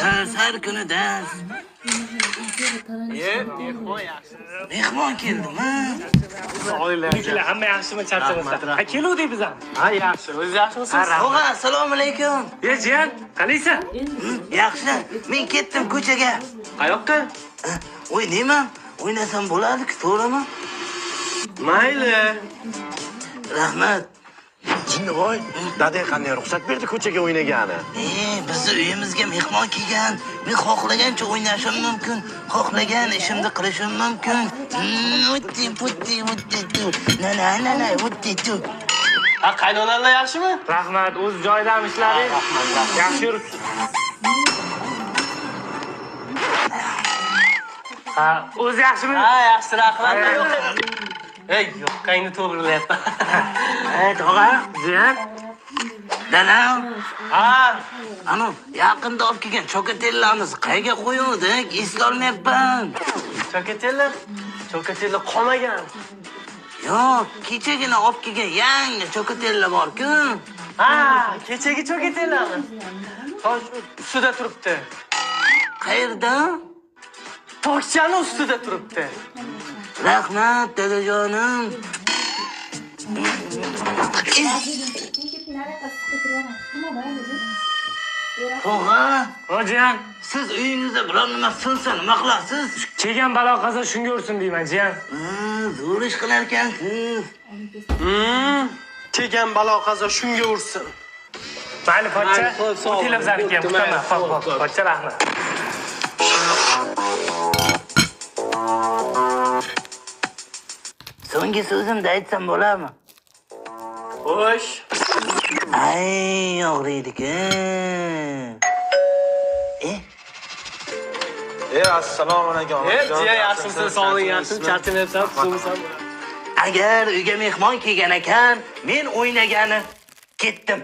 har kuni dars. Mehmon keldimi? Sizlar hamma yaxshimi, charchamasdan? Ha, keluvdik biz ham. Ha, yaxshi. O'zingiz yaxshimisiz? Og'a, assalomu alaykum. Jiyan, qalaysan? Yaxshi. Men ketdim ko'chaga. Qayoqqa? O'ynayman. O'ynasam bo'ladi-ku, to'g'rimi? Mayli. Rahmat. Jinnivoy, dadang qanday ruxsat berdi ko'chaga o'ynagani? Bizni uyimizga mehmon kelgan. Men xohlagancha o'ynashim mumkin, xohlagan ishimni qilishim mumkin. Utti putti utti. Na, utti tu. Ha, qaynonalar yaxshimi? Rahmat, o'z joyidami ishlaringiz? Yaxshi yuribsiz. Ha, o'zi yaxshimi? Ha, yaxshi, rahmat. Ey, yo'q, qayni to'g'rilayapman. Tog'a, Jiyan, danam. Ha, Anu, yaqinda olib kelgan chokatellarimiz qayerga qo'yuvdik? Eslolmayapman. Chokatellar qolmagan. Yo'q, kechagina olib kelgan yangi chokatellar bor-ku. Ha, kechagi chokatellarmi? Tosh ustida turibdi. Qayerda? Tokchani ustida turibdi. Rahmat, dadajonim. Tog'a, Jiyan, siz uyingizda biror nima sinsa nima qilasiz? kelgan balo qazo shunga ursin deyman, Jiyan. Zo'r ish qilar ekansiz. Kelgan balo qazo shunga ursin. Mayli, pochcha. Mayli, sog' ol. Televizorga ham kutaman. Xo'p, pochcha, rahmat. So'nggi so'zimni aytsam bo'ladimi? Xo'sh. Ay, og'riydi-ku. Assalomu alaykum. Jiya, yaxshimisiz? Sog'lig'ing yaxshimi? Charchamayapsan, tuzimisan? Agar uyga mehmon kelgan ekan, men o'ynagani ketdim.